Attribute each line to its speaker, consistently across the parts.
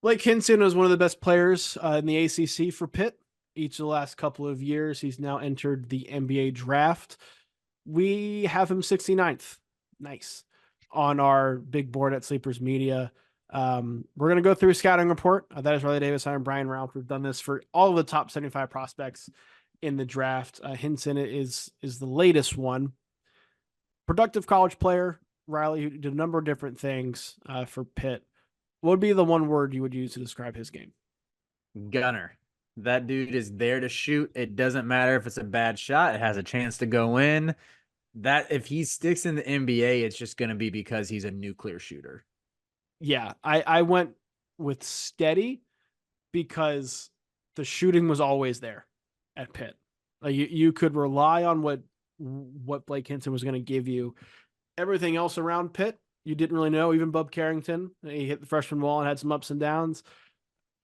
Speaker 1: Blake Hinson was one of the best players in the ACC for Pitt. Each of the last couple of years, he's now entered the NBA draft. We have him 69th. Nice. On our big board at Sleepers Media. We're going to go through a scouting report. That is Riley Davis. I'm Brian Ralph. We've done this for all of the top 75 prospects in the draft. Hinson is the latest one. Productive college player. Riley, who did a number of different things for Pitt. What would be the one word you would use to describe his game?
Speaker 2: Gunner. That dude is there to shoot. It doesn't matter if it's a bad shot. It has a chance to go in. That if he sticks in the NBA, it's just going to be because he's a nuclear shooter.
Speaker 1: Yeah, I went with steady because the shooting was always there at Pitt. Like you could rely on what Blake Hinson was going to give you. Everything else around Pitt, you didn't really know. Even Bub Carrington, he hit the freshman wall and had some ups and downs,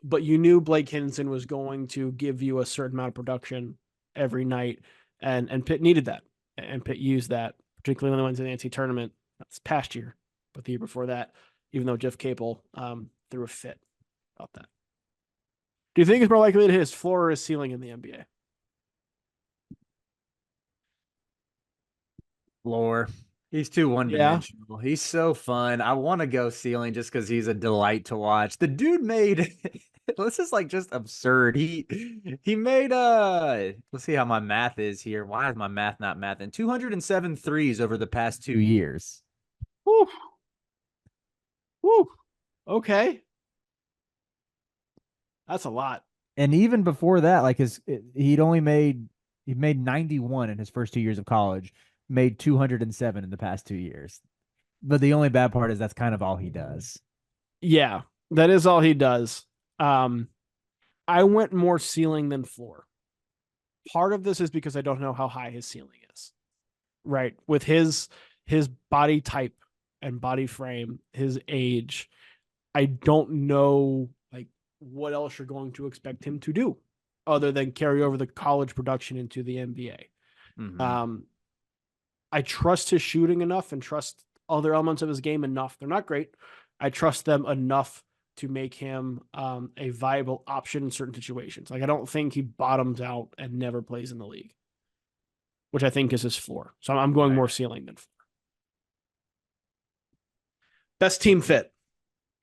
Speaker 1: but you knew Blake Hinson was going to give you a certain amount of production every night, and Pitt needed that, and Pitt used that, particularly when they went to the NCAA tournament. That's past year, but the year before that, even though Jeff Capel threw a fit about that. Do you think it's more likely to hit his floor or his ceiling in the NBA?
Speaker 2: Floor. He's too one
Speaker 1: Yeah.
Speaker 2: dimensional. He's so fun. I want to go ceiling just because he's a delight to watch. The dude made this is like just absurd. He made let's see how my math is here. Why is my math not mathing? 207 threes over the past 2 years.
Speaker 1: Woo. Woo. Okay. That's a lot.
Speaker 3: And even before that, like he made 91 in his first 2 years of college, made 207 in the past 2 years. But the only bad part is that's kind of all he does.
Speaker 1: Yeah, that is all he does. Um, I went more ceiling than floor. Part of this is because I don't know how high his ceiling is. Right. With his body type and body frame, his age, I don't know like what else you're going to expect him to do other than carry over the college production into the NBA.
Speaker 2: Mm-hmm.
Speaker 1: I trust his shooting enough and trust other elements of his game enough. They're not great. I trust them enough to make him a viable option in certain situations. Like I don't think he bottoms out and never plays in the league, which I think is his floor. So I'm going more ceiling than floor. Best team fit.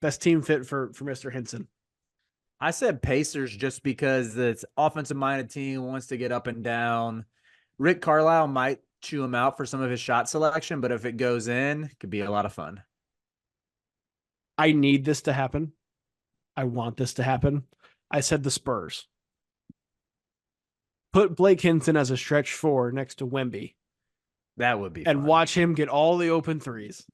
Speaker 1: Best team fit for Mr. Hinson.
Speaker 2: I said Pacers just because it's offensive minded team wants to get up and down. Rick Carlisle might chew him out for some of his shot selection, but if it goes in, it could be a lot of fun.
Speaker 1: I need this to happen. I want this to happen. I said the Spurs. Put Blake Hinson as a stretch four next to Wemby
Speaker 2: That would be
Speaker 1: and
Speaker 2: fun.
Speaker 1: watch him get all the open threes.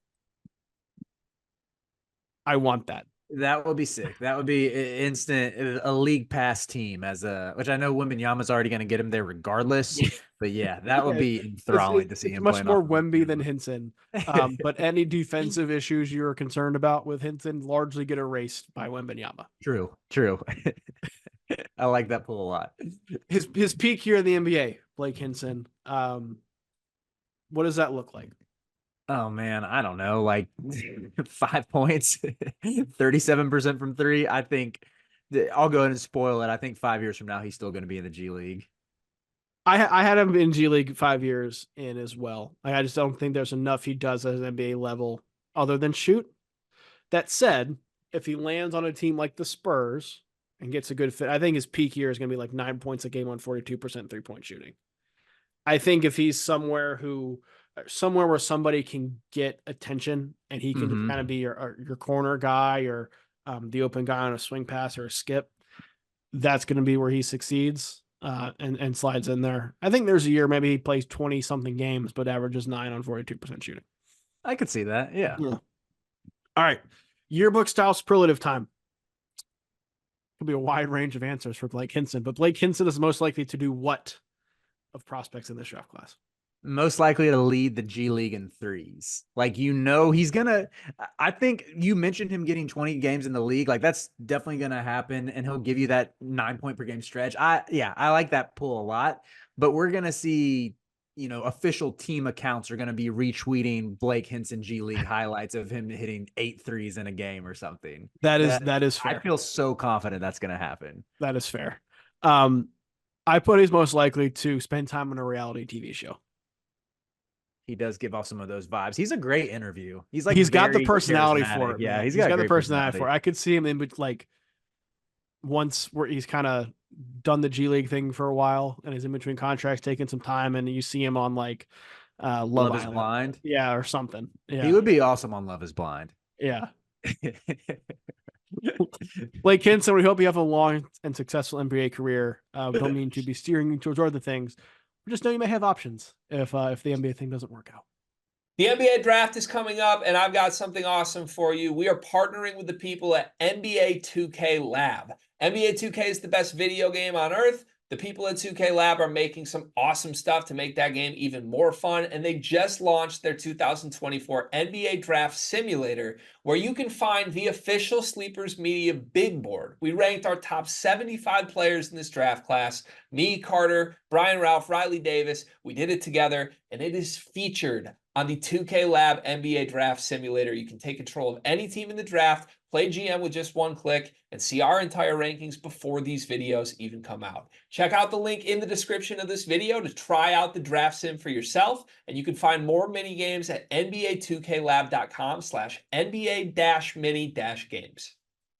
Speaker 1: I want that.
Speaker 2: That would be sick. That would be instant a league pass team as a which I know Wembanyama's already going to get him there regardless. But yeah, that would
Speaker 1: Yeah,
Speaker 2: be enthralling to see
Speaker 1: it's
Speaker 2: him
Speaker 1: much
Speaker 2: playing
Speaker 1: more
Speaker 2: off of
Speaker 1: Wemby than
Speaker 2: Wembanyama.
Speaker 1: Hinson. But any defensive issues you're concerned about with Hinson largely get erased by Wembenyama.
Speaker 2: True, true. I like that pull a lot.
Speaker 1: His peak here in the NBA, Blake Hinson. What does that look like?
Speaker 2: Oh man, I don't know, like 5 points, 37% from three. I think I'll go ahead and spoil it. I think 5 years from now, he's still going to be in the G League.
Speaker 1: I had him in G League 5 years in as well. Like, I just don't think there's enough he does at an NBA level other than shoot. That said, if he lands on a team like the Spurs and gets a good fit, I think his peak year is going to be like 9 points a game on 42% 3 point shooting. I think if he's somewhere where somebody can get attention and he can just kind of
Speaker 2: Mm-hmm.
Speaker 1: be your corner guy or the open guy on a swing pass or a skip, that's going to be where he succeeds and slides in there. I think there's a year maybe he plays 20 something games, but averages 9 on 42% shooting.
Speaker 2: I could see that. Yeah.
Speaker 1: Yeah. All right. Yearbook style superlative time. Could be a wide range of answers for Blake Hinson, but Blake Hinson is most likely to do what of prospects in this draft class?
Speaker 2: Most likely to lead the G League in threes. Like, he's gonna. I think you mentioned him getting 20 games in the league. Like, that's definitely gonna happen, and he'll give you that 9 point per game stretch. I like that pull a lot, but we're gonna see official team accounts are going to be retweeting Blake Hinson G League highlights of him hitting 8 threes in a game or something.
Speaker 1: That is
Speaker 2: I
Speaker 1: fair.
Speaker 2: feel so confident that's going to happen.
Speaker 1: That is fair. I put he's most likely to spend time on a reality TV show.
Speaker 2: He does give off some of those vibes. He's a great interview. He's
Speaker 1: got the personality for it.
Speaker 2: Yeah,
Speaker 1: Man.
Speaker 2: he's got
Speaker 1: the personality for it. I could see him in like once where he's kind of done the G League thing for a while and is in between contracts, taking some time, and you see him on like Love
Speaker 2: is
Speaker 1: Island.
Speaker 2: Blind.
Speaker 1: Yeah, or something. Yeah.
Speaker 2: He would be awesome on Love is Blind.
Speaker 1: Yeah. Blake Hinson, we hope you have a long and successful NBA career. We don't mean to be steering you towards other things. We just know you may have options if the NBA thing doesn't work out.
Speaker 4: The NBA draft is coming up, and I've got something awesome for you. We are partnering with the people at NBA 2K Lab. NBA 2K is the best video game on earth. The people at 2K Lab are making some awesome stuff to make that game even more fun, and they just launched their 2024 NBA Draft Simulator, where you can find the official Sleepers Media big board. We ranked our top 75 players in this draft class. Me, Carter, Brian Ralph, Riley Davis. We did it together, and it is featured on the 2K Lab NBA Draft Simulator. You can take control of any team in the draft, play GM with just one click, and see our entire rankings before these videos even come out. Check out the link in the description of this video to try out the draft sim for yourself, and you can find more mini games at NBA2KLab.com/NBA-mini-games.